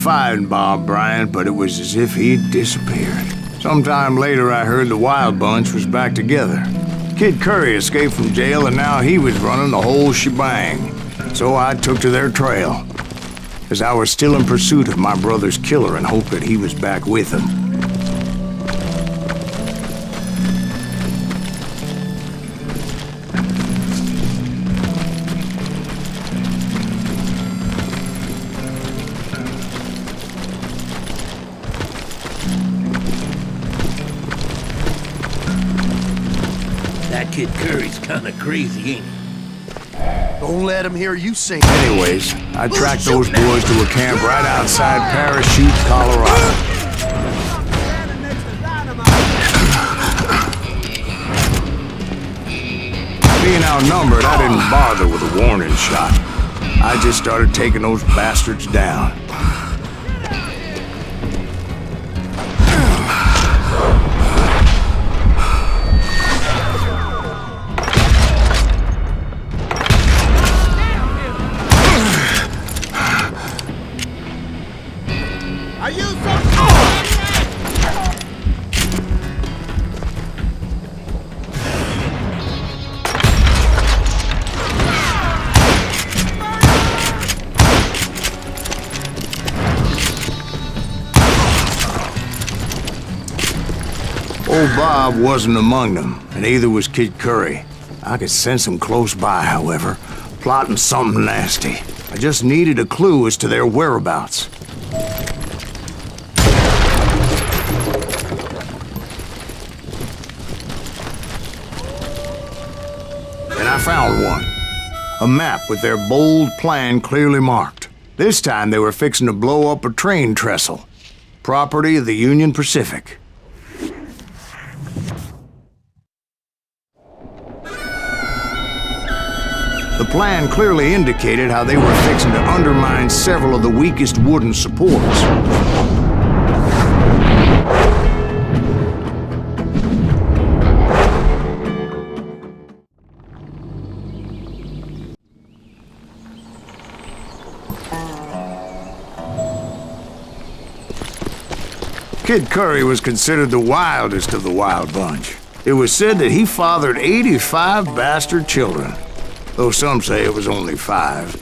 Find Bob Bryant, but it was as if he'd disappeared. Sometime later, I heard the Wild Bunch was back together. Kid Curry escaped from jail, and now he was running the whole shebang. So I took to their trail, as I was still in pursuit of my brother's killer and hoped that he was back with him. That Kid Curry's kinda crazy, ain't he? Don't let him hear you sing. Anyways, I tracked those boys to a camp right outside Parachute, Colorado. Being outnumbered, I didn't bother with a warning shot. I just started taking those bastards down. Old Bob wasn't among them, and neither was Kid Curry. I could sense him close by, however, plotting something nasty. I just needed a clue as to their whereabouts. And I found one. A map with their bold plan clearly marked. This time they were fixing to blow up a train trestle. Property of the Union Pacific. The plan clearly indicated how they were fixing to undermine several of the weakest wooden supports. Kid Curry was considered the wildest of the Wild Bunch. It was said that he fathered 85 bastard children, though some say it was only 5.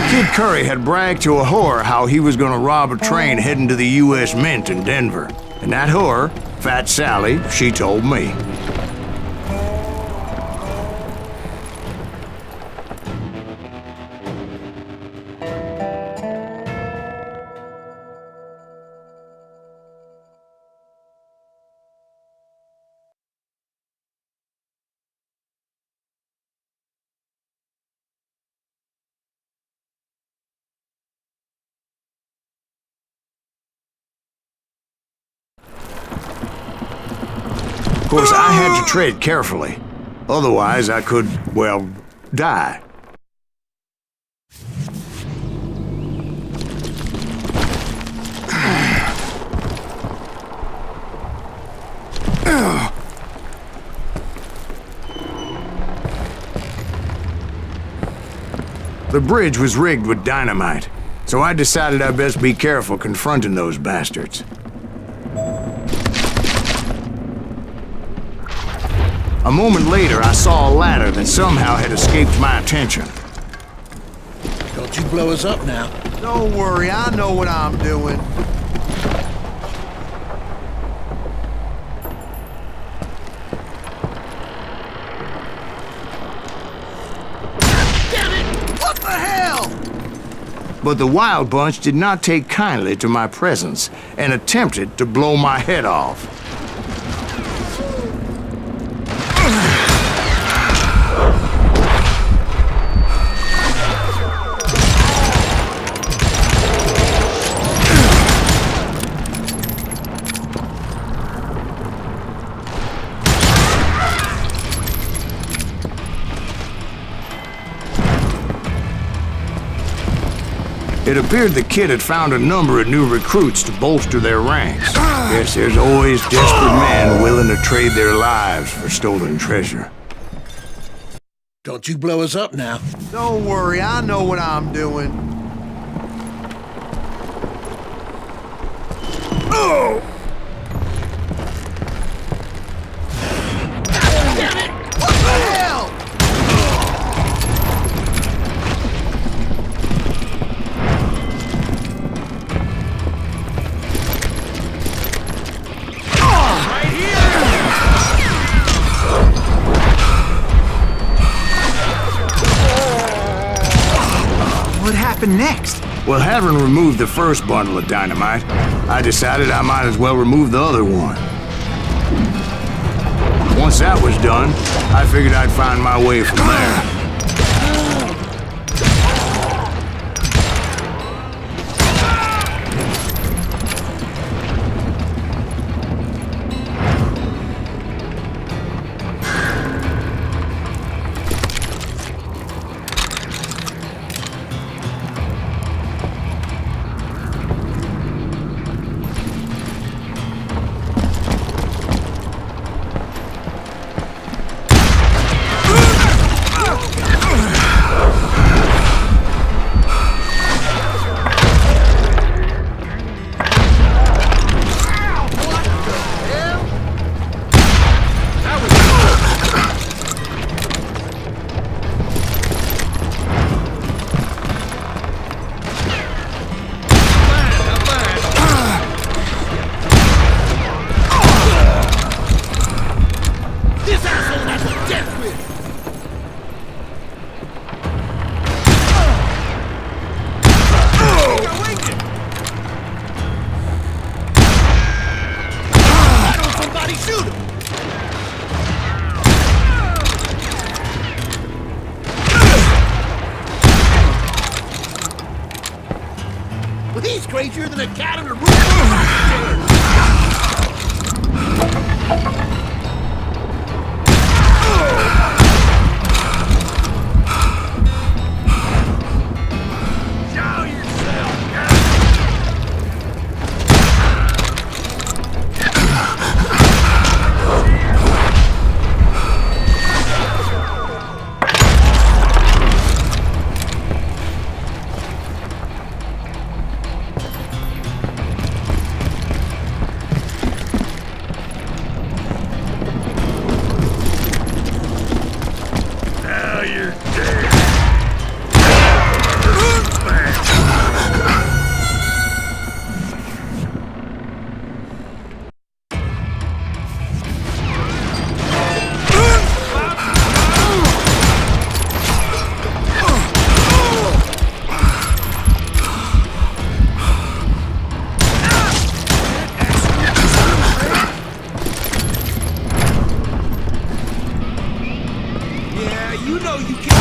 Kid Curry had bragged to a whore how he was gonna rob a train heading to the U.S. Mint in Denver. And that whore, Fat Sally, she told me. Of course, I had to tread carefully. Otherwise, I could, well, die. The bridge was rigged with dynamite, so I decided I'd best be careful confronting those bastards. A moment later, I saw a ladder that somehow had escaped my attention. Don't you blow us up now. Don't worry, I know what I'm doing. Damn it! What the hell? But the Wild Bunch did not take kindly to my presence and attempted to blow my head off. It appeared the kid had found a number of new recruits to bolster their ranks. Yes, there's always desperate men willing to trade their lives for stolen treasure. Don't you blow us up now. Don't worry, I know what I'm doing. Oh! What the hell? Right here! What happened next? Well, having removed the first bundle of dynamite, I decided I might as well remove the other one. Once that was done, I figured I'd find my way from there. Well, he's crazier than a cat in a room. Show yourself, now you're dead. Yeah, you know you can't.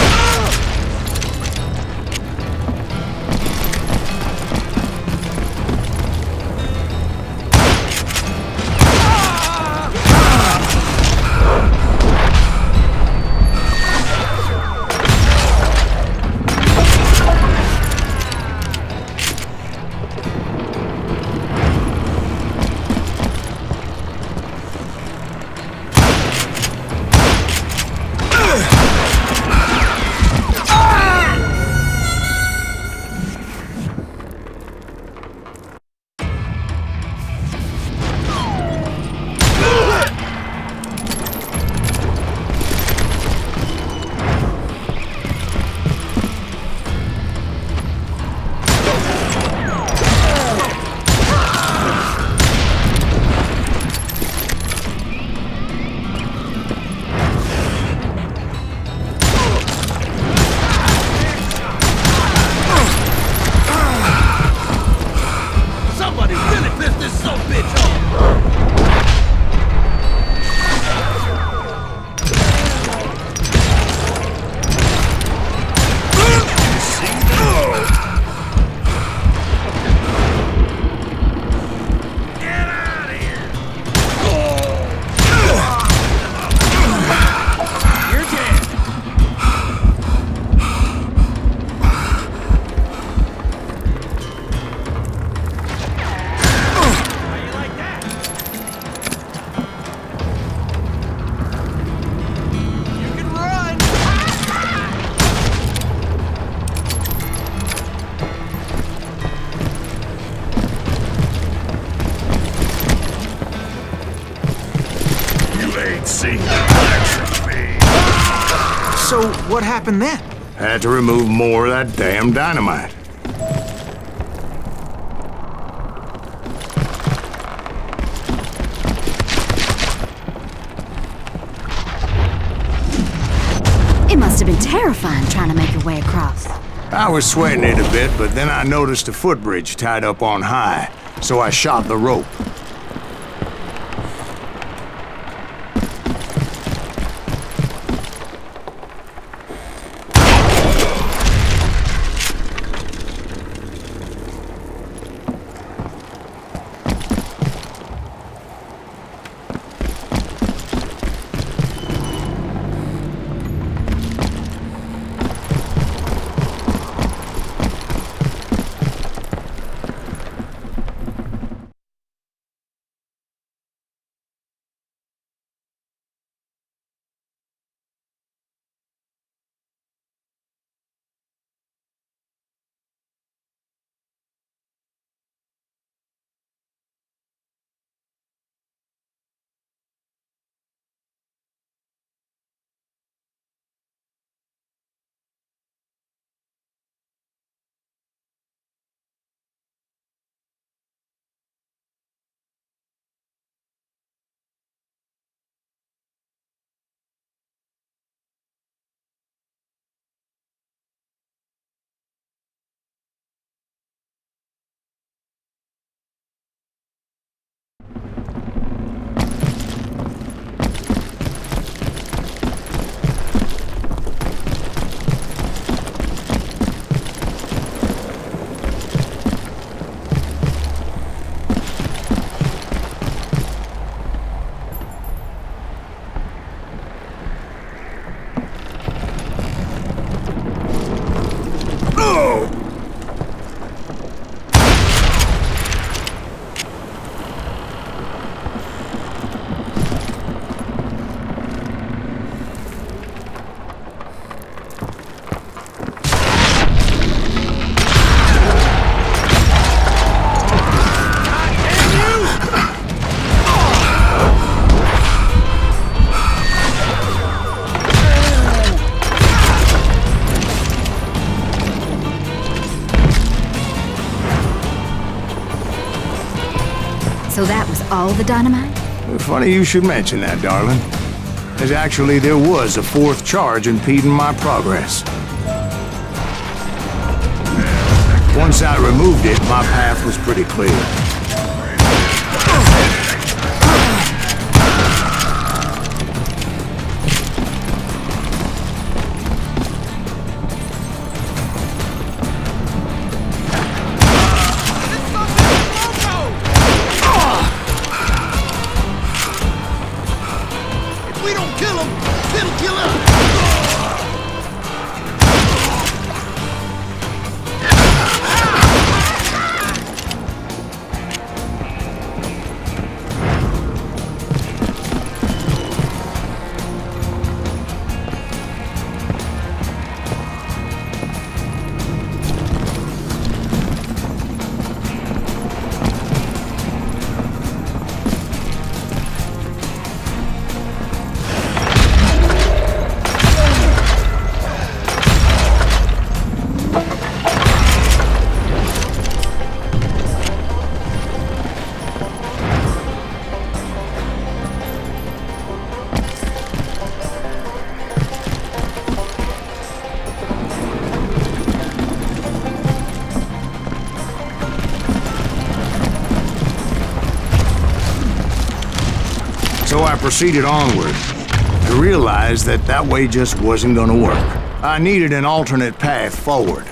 So what happened then? Had to remove more of that damn dynamite. It must have been terrifying trying to make your way across. I was sweating it a bit, but then I noticed a footbridge tied up on high, so I shot the rope. So that was all the dynamite? Funny you should mention that, darling. There was a fourth charge impeding my progress. Once I removed it, my path was pretty clear. So I proceeded onward, to realize that that way just wasn't gonna work. I needed an alternate path forward.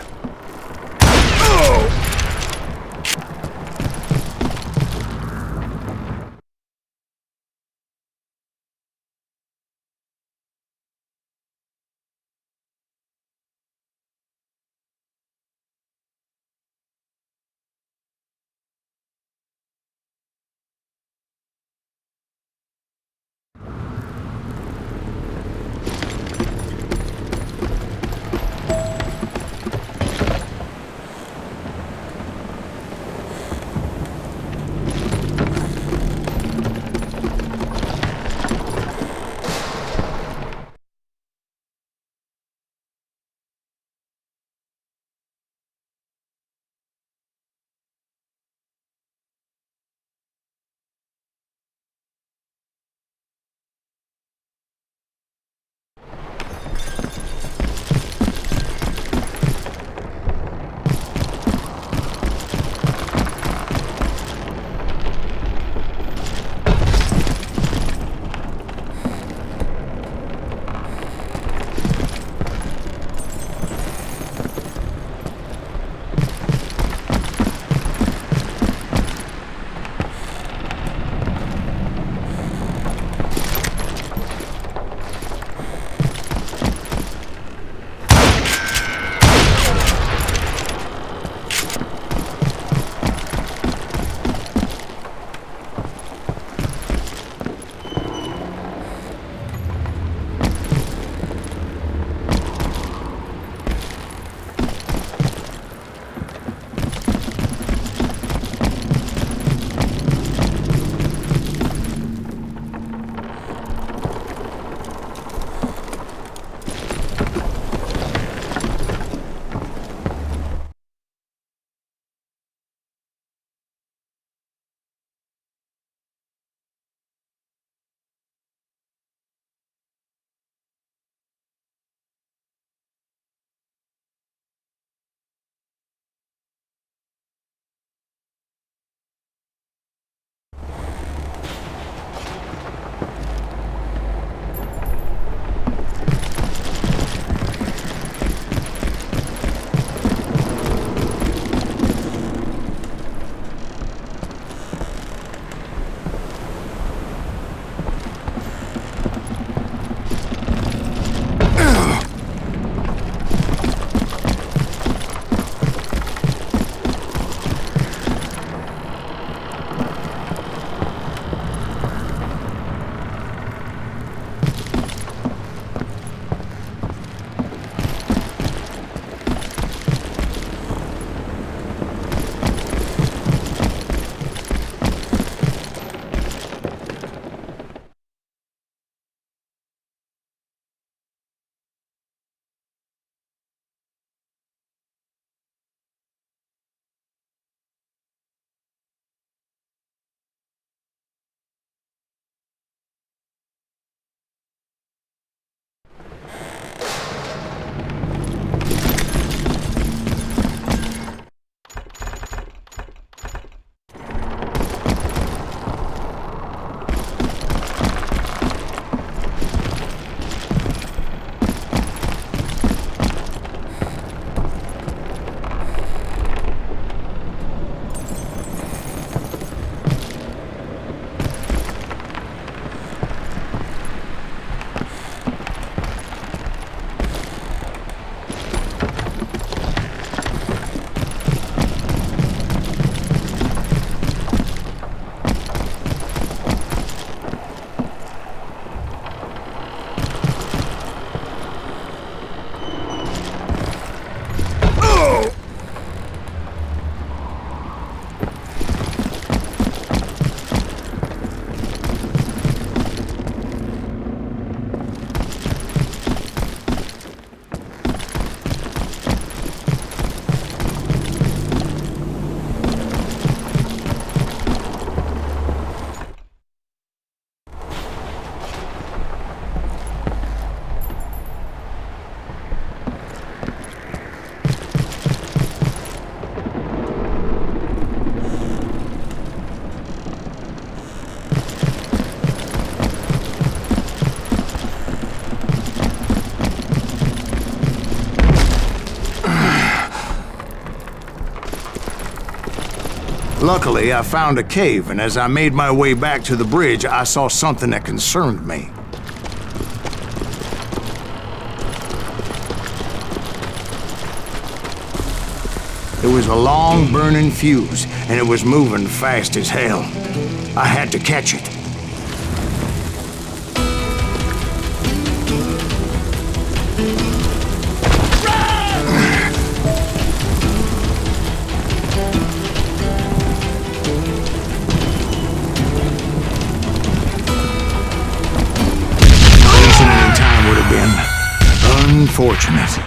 Luckily, I found a cave, and as I made my way back to the bridge, I saw something that concerned me. It was a long burning fuse, and it was moving fast as hell. I had to catch it. Racing it in time would have been unfortunate.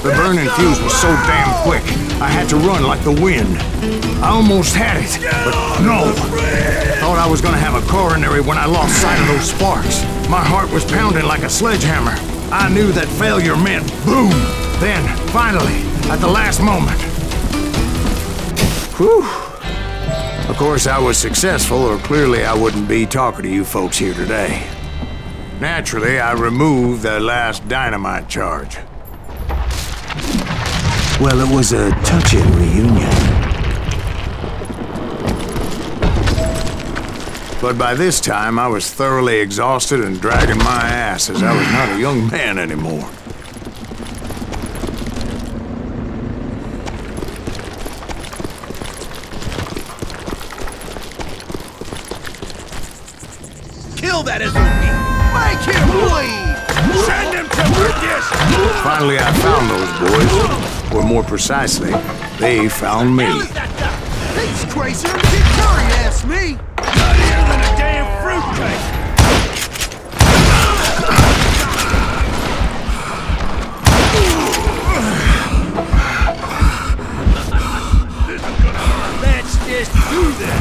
The burning fuse was so damn quick, I had to run like the wind. I almost had it, but no. Thought I was gonna have a coronary when I lost sight of those sparks. My heart was pounding like a sledgehammer. I knew that failure meant boom. Then, finally, at the last moment. Whew. Of course, I was successful, or clearly I wouldn't be talking to you folks here today. Naturally, I removed the last dynamite charge. Well, it was a touching reunion. But by this time, I was thoroughly exhausted and dragging my ass as I was not a young man anymore. Kill that SOB! Make him bleed! Send him to perdition! Finally, I found those boys. Or more precisely, they found me. He's crazier than Kid Curry, ask me! Nuttier than a damn fruitcake! Let's just do this!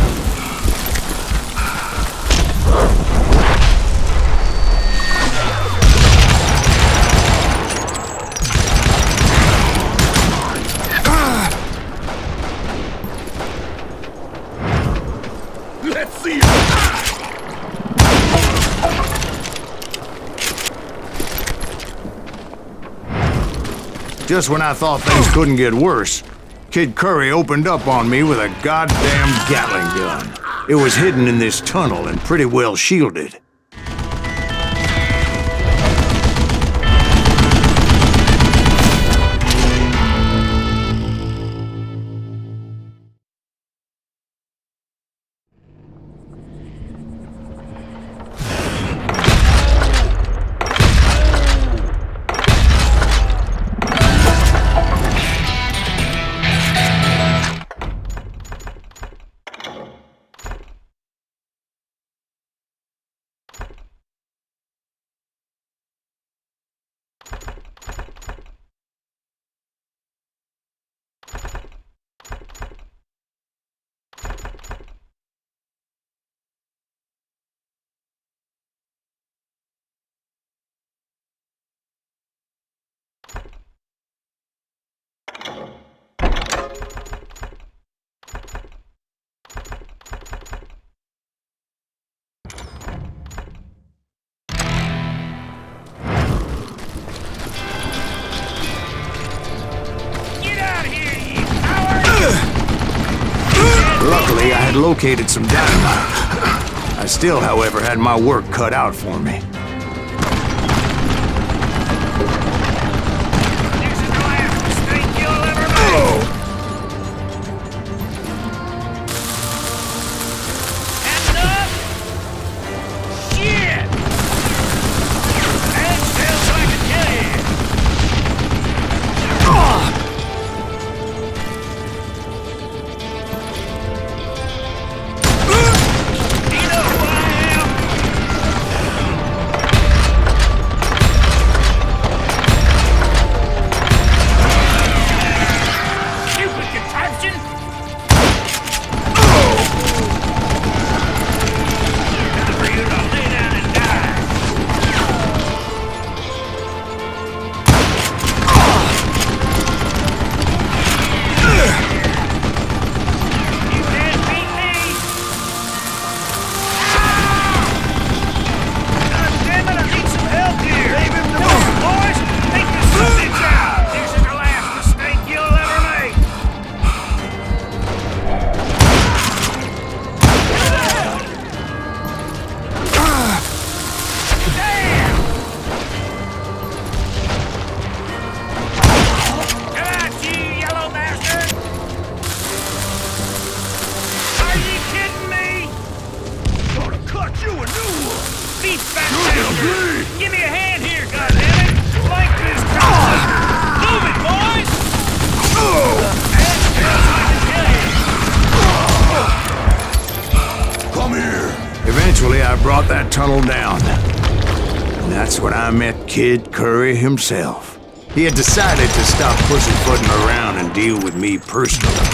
Let's see it! Just when I thought things couldn't get worse, Kid Curry opened up on me with a goddamn Gatling gun. It was hidden in this tunnel and pretty well shielded. Luckily, I had located some dynamite. I still, however, had my work cut out for me. This is the last mistake you'll ever make! Hands up! Shit! Hands still so I can kill you! You know who I am? that tunnel down. And that's when I met Kid Curry himself. He had decided to stop pussyfooting around and deal with me personally.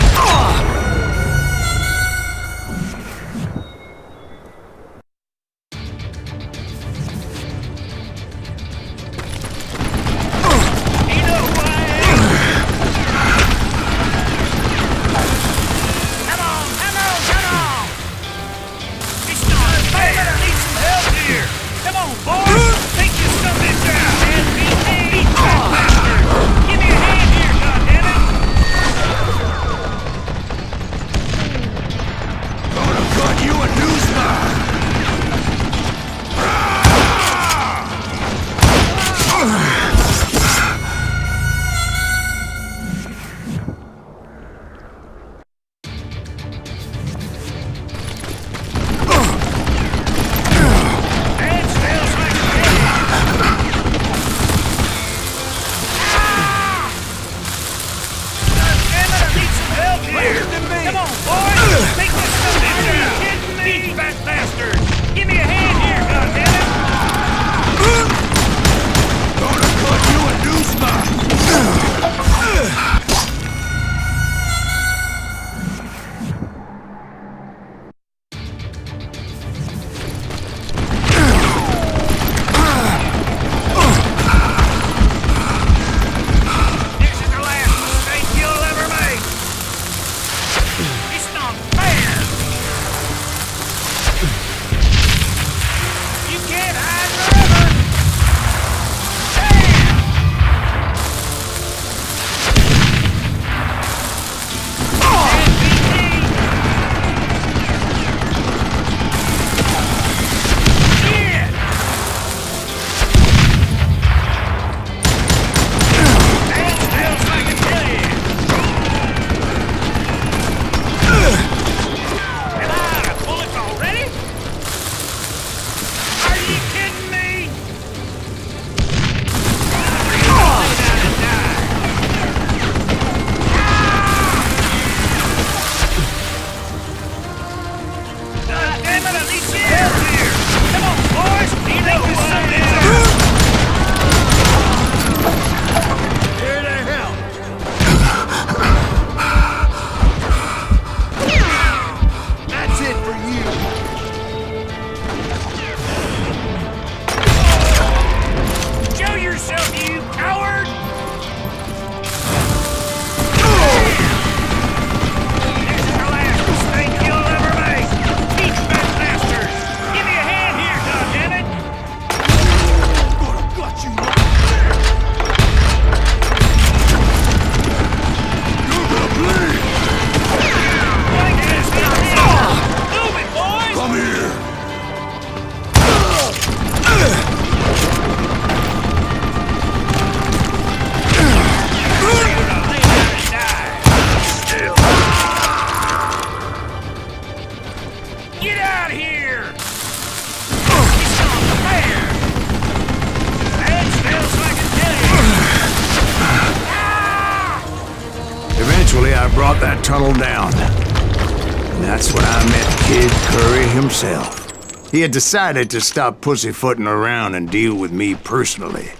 I brought that tunnel down. And that's when I met Kid Curry himself. He had decided to stop pussyfooting around and deal with me personally.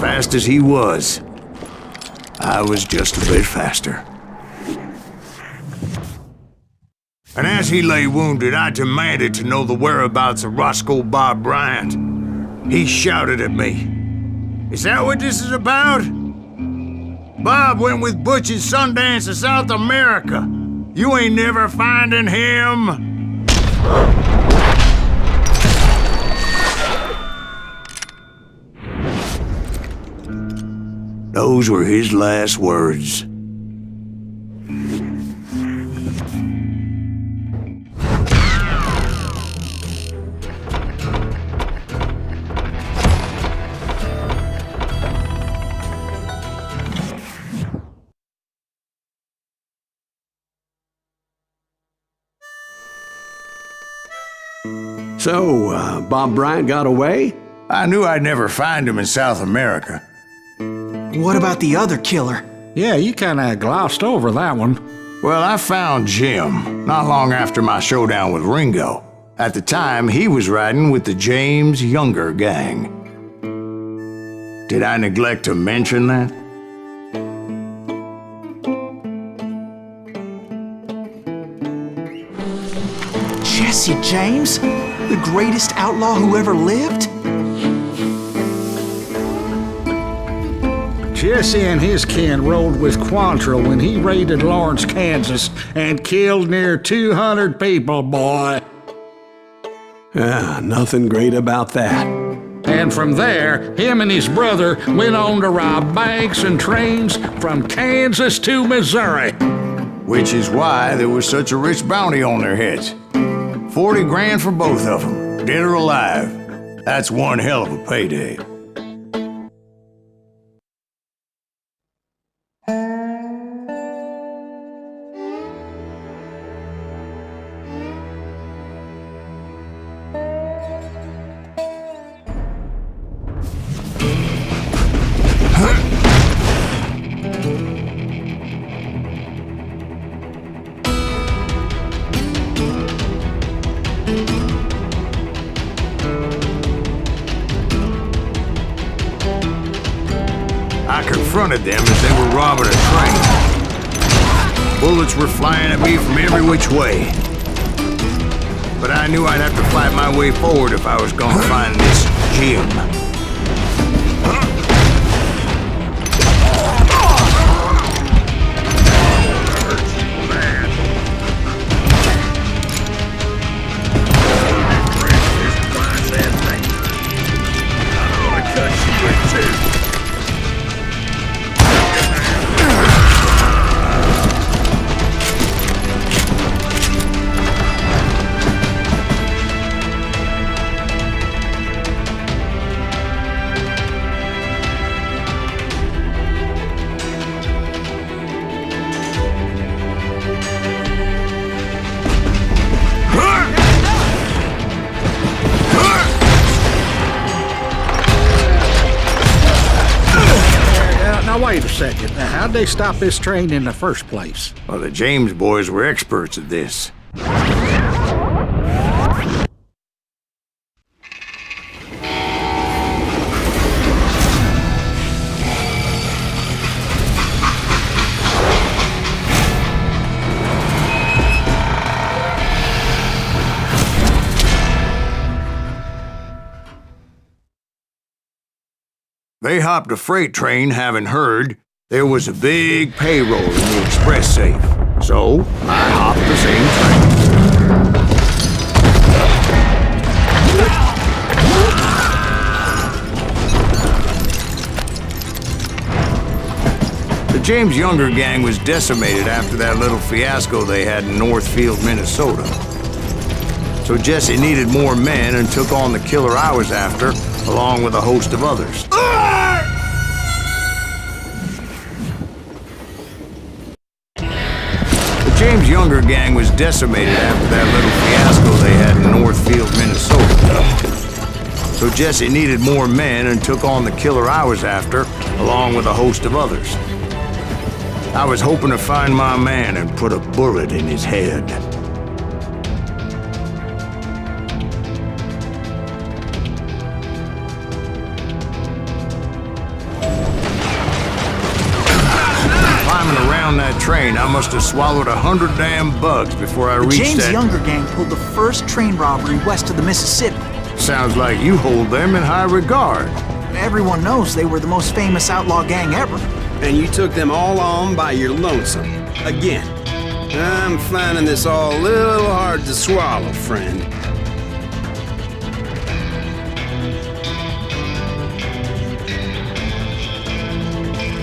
Fast as he was, I was just a bit faster. And as he lay wounded, I demanded to know the whereabouts of Roscoe Bob Bryant. He shouted at me, "Is that what this is about? Bob went with Butch in Sundance to South America. You ain't never finding him." Those were his last words. So, Bob Bryant got away? I knew I'd never find him in South America. What about the other killer? Yeah, you kinda glossed over that one. Well, I found Jim not long after my showdown with Ringo. At the time, he was riding with the G.M.G gang. Did I neglect to mention that? Jesse James? The greatest outlaw who ever lived? Jesse and his kin rode with Quantrill when he raided Lawrence, Kansas, and killed near 200 people, boy. Nothing great about that. And from there, him and his brother went on to rob banks and trains from Kansas to Missouri. Which is why there was such a rich bounty on their heads. 40 grand for both of them, dead or alive. That's one hell of a payday. I confronted them as they were robbing a train. Bullets were flying at me from every which way. But I knew I'd have to fight my way forward if I was gonna find this Jim. Now wait a second. Now, how'd they stop this train in the first place? Well, the James boys were experts at this. They hopped a freight train, having heard there was a big payroll in the express safe. So, I hopped the same train. The James Younger gang was decimated after that little fiasco they had in Northfield, Minnesota. So Jesse needed more men and took on the killer I was after, along with a host of others. The James Younger gang was decimated after that little fiasco they had in Northfield, Minnesota. So Jesse needed more men and took on the killer I was after, along with a host of others. I was hoping to find my man and put a bullet in his head. Climbing around that train, I must have swallowed 100 damn bugs before I The reached James that... Younger gang pulled the first train robbery west of the Mississippi. Sounds like you hold them in high regard. Everyone knows they were the most famous outlaw gang ever. And you took them all on by your lonesome. Again. I'm finding this all a little hard to swallow, friend.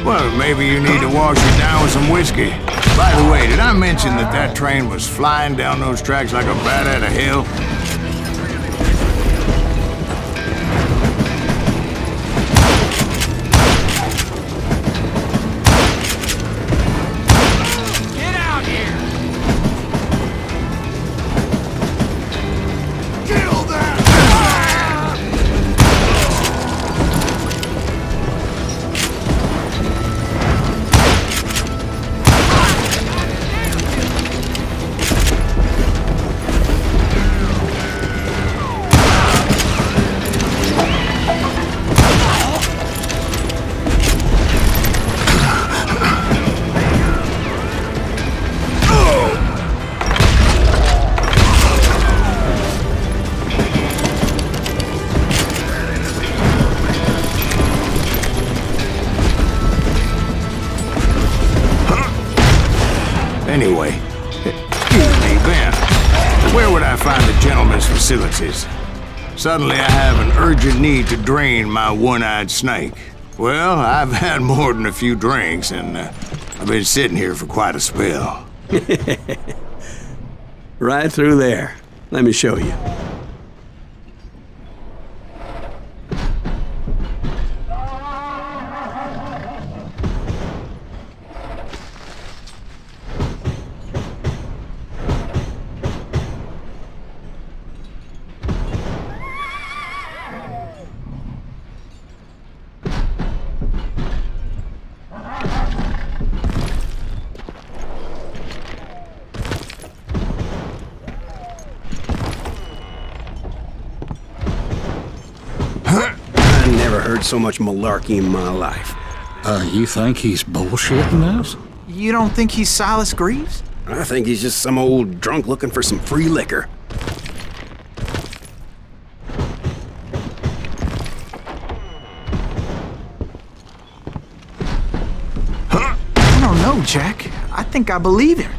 Well, maybe you need to wash it down with some whiskey. By the way, did I mention that that train was flying down those tracks like a bat out of hell? Anyway, excuse me, Ben. Where would I find the gentleman's facilities? Suddenly I have an urgent need to drain my one-eyed snake. Well, I've had more than a few drinks, and I've been sitting here for quite a spell. Right through there. Let me show you. I never heard so much malarkey in my life. You think he's bullshitting us? You don't think he's Silas Greaves? I think he's just some old drunk looking for some free liquor. I don't know, Jack. I think I believe him.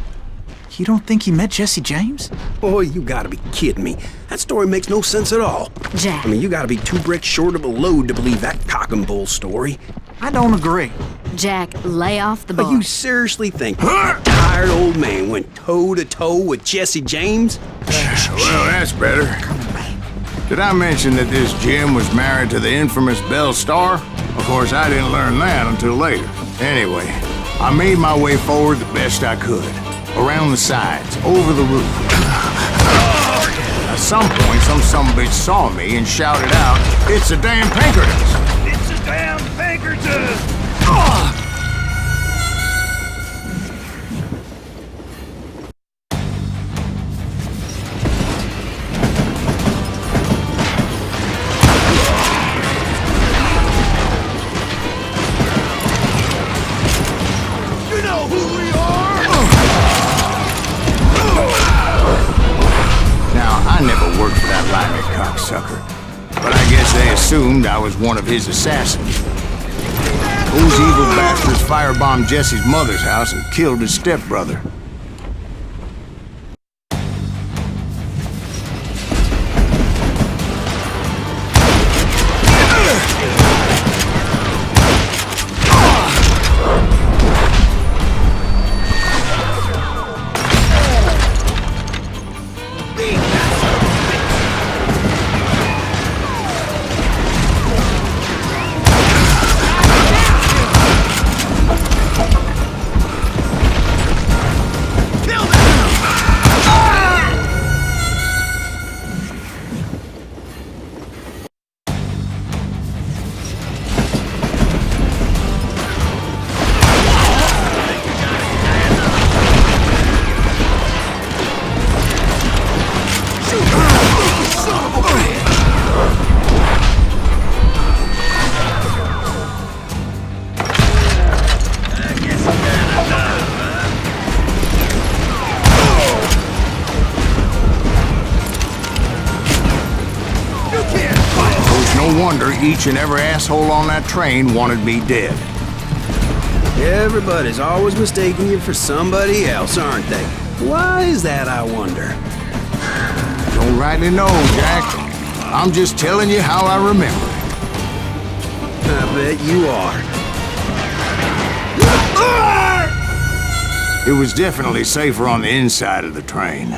You don't think he met Jesse James? Boy, you gotta be kidding me. That story makes no sense at all. Jack. I mean, you gotta be 2 bricks short of a load to believe that cock and bull story. I don't agree. Jack, lay off the But bar. you seriously think that tired old man went toe-to-toe with Jesse James? Well, that's better. Did I mention that this Jim was married to the infamous Belle Starr? Of course, I didn't learn that until later. Anyway, I made my way forward the best I could. Around the sides, over the roof. At some point, some sumbitch saw me and shouted out, "It's a damn Pinkertons!" It's a damn Pinkerton! You know who we are! Now, I never worked for that lying cocksucker, but I guess they assumed I was one of his assassins. Those evil bastards firebombed Jesse's mother's house and killed his stepbrother. wonder each and every asshole on that train wanted me dead. Everybody's always mistaking you for somebody else, aren't they? Why is that, I wonder? Don't rightly know, Jack. I'm just telling you how I remember it. I bet you are. It was definitely safer on the inside of the train.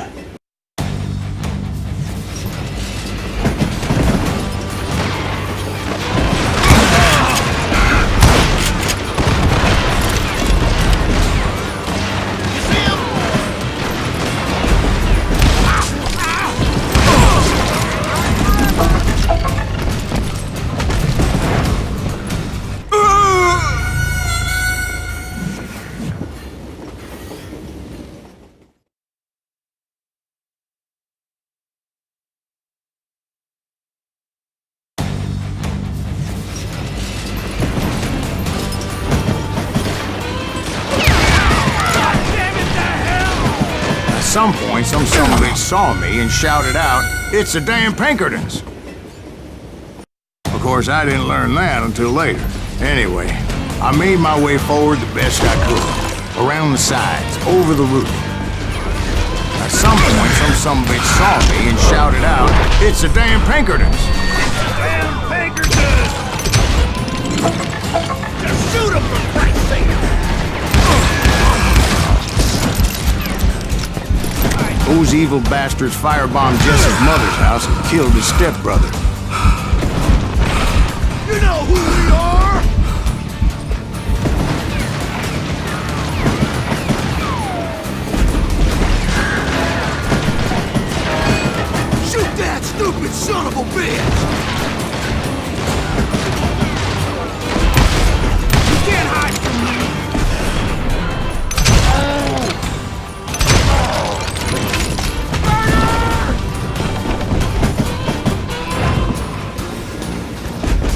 At some point, some son of a bitch saw me and shouted out, "It's the damn Pinkertons!" Of course, I didn't learn that until later. Anyway, I made my way forward the best I could. Around the sides, over the roof. At some point, some son of a bitch saw me and shouted out, "It's the damn Pinkertons!" Damn Pinkertons! Just shoot them for Christ's sake! Those evil bastards firebombed Jesse's mother's house and killed his stepbrother. You know who we are? Shoot that stupid son of a bitch! You can't hide from me!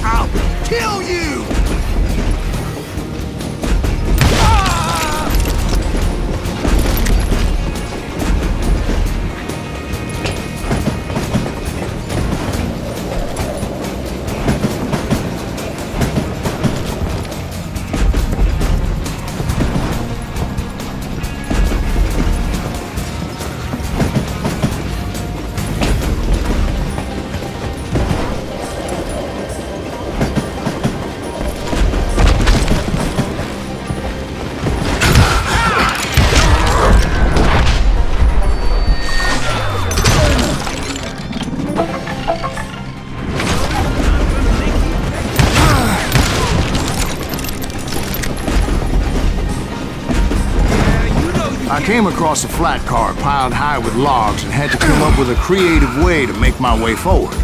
I'll kill you! I came across a flat car piled high with logs and had to come up with a creative way to make my way forward.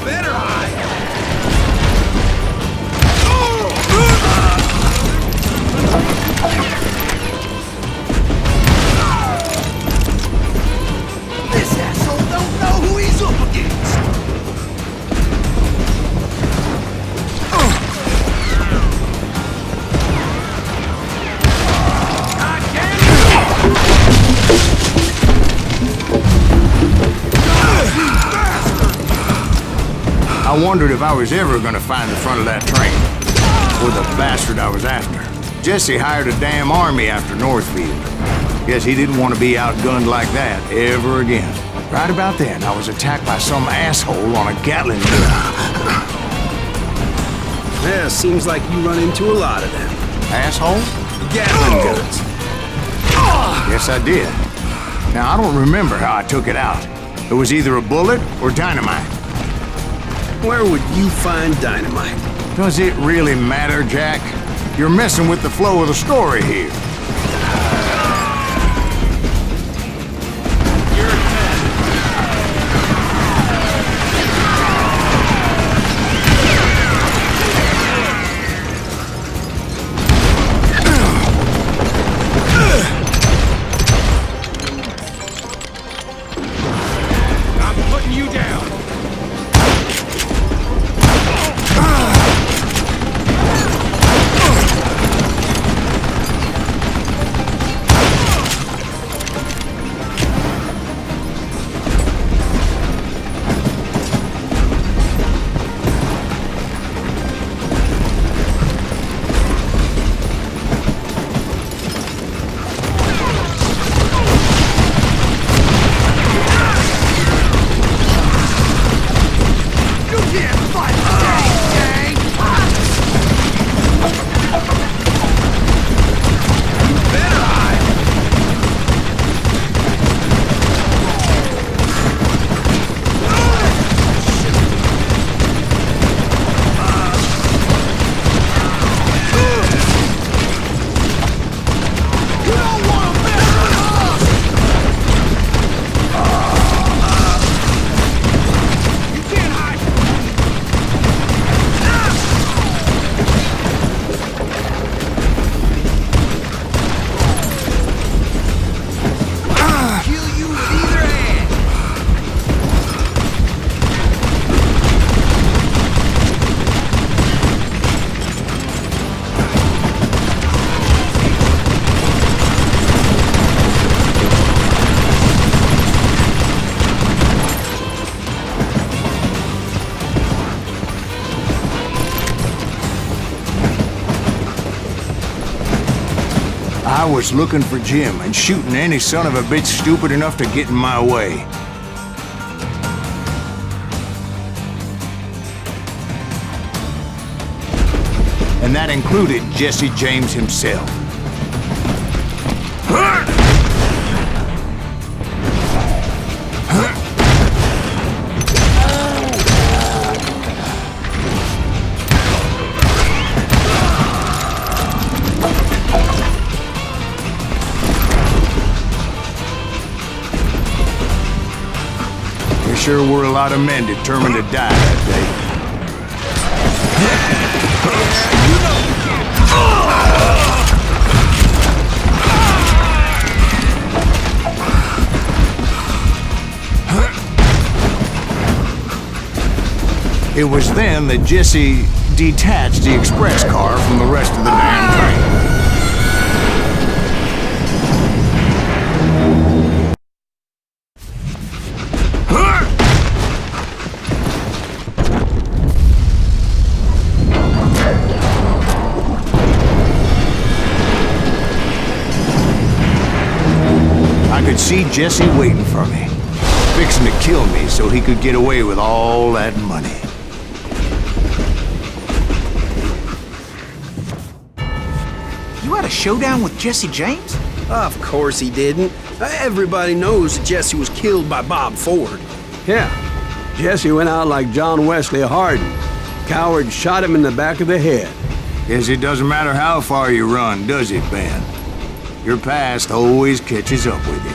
Better hide! This asshole don't know who he's up against! I wondered if I was ever gonna find the front of that train, or the bastard I was after. Jesse hired a damn army after Northfield. Guess he didn't want to be outgunned like that ever again. Right about then, I was attacked by some asshole on a Gatling gun. Yeah, seems like you run into a lot of them. Asshole? Gatling guns. Yes, I did. Now, I don't remember how I took it out. It was either a bullet or dynamite. Where would you find dynamite? Does it really matter, Jack? You're messing with the flow of the story here. I'm putting you down! I was looking for Jim and shooting any son of a bitch stupid enough to get in my way. And that included Jesse James himself. There sure were a lot of men determined to die that day. It was then that Jesse detached the express car from the rest of the damn train. I could see Jesse waiting for me, fixing to kill me so he could get away with all that money. You had a showdown with Jesse James? Of course he didn't. Everybody knows that Jesse was killed by Bob Ford. Yeah, Jesse went out like John Wesley Hardin. Coward shot him in the back of the head. Guess it doesn't matter how far you run, does it, Ben? Your past always catches up with you.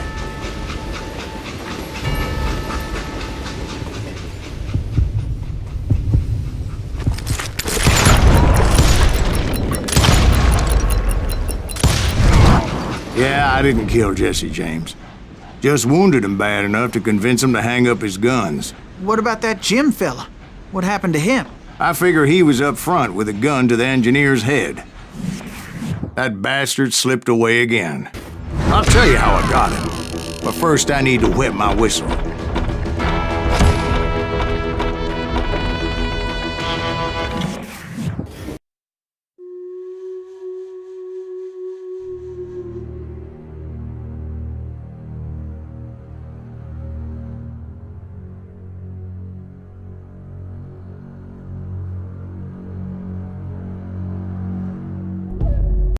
Yeah, I didn't kill Jesse James. Just wounded him bad enough to convince him to hang up his guns. What about that Jim fella? What happened to him? I figure he was up front with a gun to the engineer's head. That bastard slipped away again. I'll tell you how I got him. But first I need to wet my whistle.